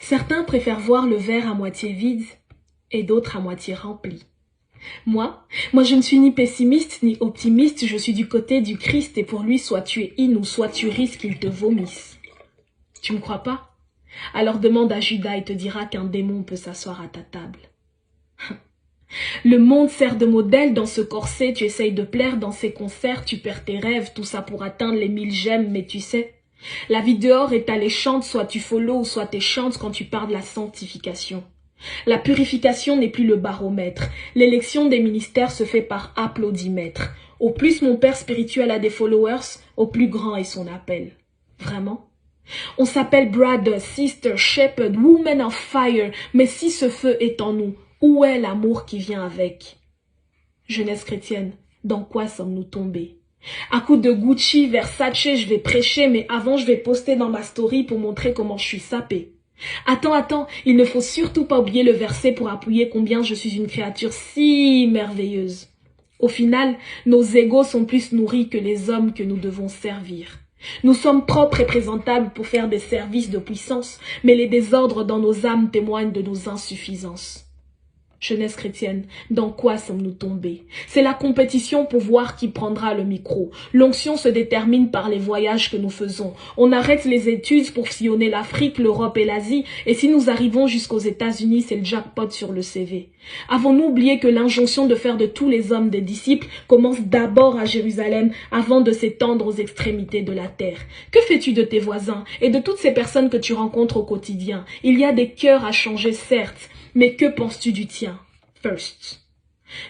Certains préfèrent voir le verre à moitié vide et d'autres à moitié rempli. Moi, je ne suis ni pessimiste ni optimiste, je suis du côté du Christ et pour lui, soit tu es in ou soit tu risques qu'il te vomisse. Tu me crois pas? Alors demande à Judas et te dira qu'un démon peut s'asseoir à ta table. Le monde sert de modèle dans ce corset, tu essayes de plaire dans ces concerts, tu perds tes rêves, tout ça pour atteindre les 1000 j'aime, mais tu sais, la vie dehors est alléchante, soit tu follow ou soit tu chantes quand tu parles de la sanctification. La purification n'est plus le baromètre. L'élection des ministères se fait par applaudimètre. Au plus mon père spirituel a des followers, au plus grand est son appel. Vraiment? On s'appelle brother, sister, shepherd, woman of fire, mais si ce feu est en nous, où est l'amour qui vient avec? Jeunesse chrétienne, dans quoi sommes-nous tombés? À coup de Gucci, Versace, je vais prêcher, mais avant je vais poster dans ma story pour montrer comment je suis sapée. Attends, il ne faut surtout pas oublier le verset pour appuyer combien je suis une créature si merveilleuse. Au final, nos égos sont plus nourris que les hommes que nous devons servir. Nous sommes propres et présentables pour faire des services de puissance, mais les désordres dans nos âmes témoignent de nos insuffisances. Jeunesse chrétienne, dans quoi sommes-nous tombés? C'est la compétition pour voir qui prendra le micro. L'onction se détermine par les voyages que nous faisons. On arrête les études pour sillonner l'Afrique, l'Europe et l'Asie, et si nous arrivons jusqu'aux États-Unis, c'est le jackpot sur le CV. Avons-nous oublié que l'injonction de faire de tous les hommes des disciples commence d'abord à Jérusalem avant de s'étendre aux extrémités de la terre? Que fais-tu de tes voisins et de toutes ces personnes que tu rencontres au quotidien? Il y a des cœurs à changer, certes, mais que penses-tu du tien? First.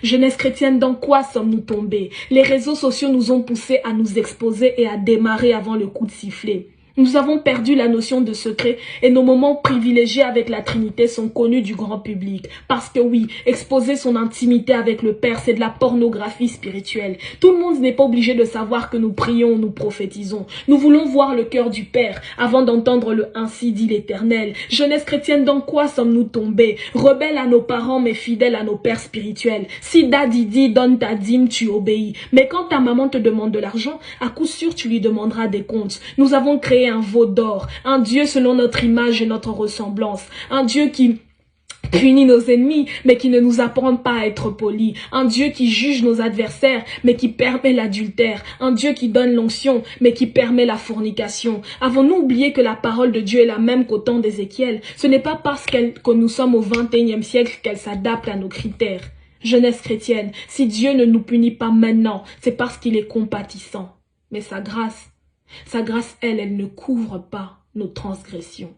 Jeunesse chrétienne, dans quoi sommes-nous tombés? Les réseaux sociaux nous ont poussés à nous exposer et à démarrer avant le coup de sifflet. Nous avons perdu la notion de secret et nos moments privilégiés avec la Trinité sont connus du grand public. Parce que oui, exposer son intimité avec le Père, c'est de la pornographie spirituelle. Tout le monde n'est pas obligé de savoir que nous prions, nous prophétisons. Nous voulons voir le cœur du Père avant d'entendre le ainsi dit l'Éternel. Jeunesse chrétienne, dans quoi sommes-nous tombés? Rebelles à nos parents mais fidèles à nos pères spirituels. Si Daddy dit donne ta dîme, tu obéis. Mais quand ta maman te demande de l'argent, à coup sûr tu lui demanderas des comptes. Nous avons créé un veau d'or, un Dieu selon notre image et notre ressemblance, un Dieu qui punit nos ennemis, mais qui ne nous apprend pas à être polis, un Dieu qui juge nos adversaires, mais qui permet l'adultère, un Dieu qui donne l'onction, mais qui permet la fornication. Avons-nous oublié que la parole de Dieu est la même qu'au temps d'Ézéchiel? Ce n'est pas parce que nous sommes au XXIe siècle qu'elle s'adapte à nos critères. Jeunesse chrétienne, si Dieu ne nous punit pas maintenant, c'est parce qu'il est compatissant. Mais sa grâce, elle ne couvre pas nos transgressions.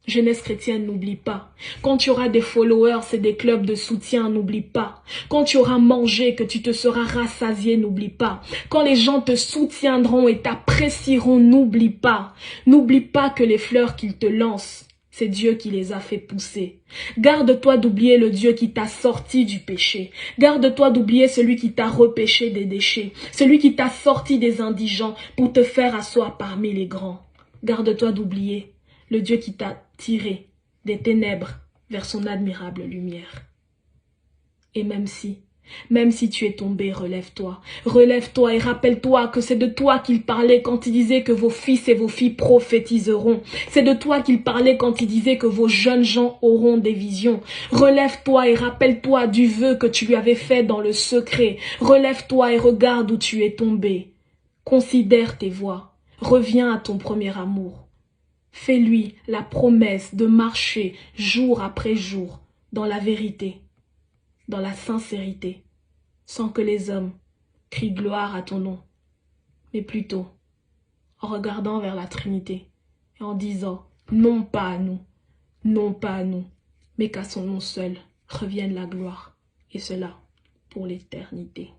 Jeunesse chrétienne, n'oublie pas. Quand tu auras des followers et des clubs de soutien, n'oublie pas. Quand tu auras mangé, que tu te seras rassasié, n'oublie pas. Quand les gens te soutiendront et t'apprécieront, n'oublie pas. N'oublie pas que les fleurs qu'ils te lancent, c'est Dieu qui les a fait pousser. Garde-toi d'oublier le Dieu qui t'a sorti du péché. Garde-toi d'oublier celui qui t'a repêché des déchets. Celui qui t'a sorti des indigents pour te faire asseoir parmi les grands. Garde-toi d'oublier le Dieu qui t'a tiré des ténèbres vers son admirable lumière. Et même si tu es tombé, relève-toi. Relève-toi et rappelle-toi que c'est de toi qu'il parlait quand il disait que vos fils et vos filles prophétiseront. C'est de toi qu'il parlait quand il disait que vos jeunes gens auront des visions. Relève-toi et rappelle-toi du vœu que tu lui avais fait dans le secret. Relève-toi et regarde où tu es tombé. Considère tes voies. Reviens à ton premier amour. Fais-lui la promesse de marcher jour après jour dans la vérité, dans la sincérité, sans que les hommes crient gloire à ton nom, mais plutôt en regardant vers la Trinité et en disant non pas à nous, mais qu'à son nom seul revienne la gloire, et cela pour l'éternité.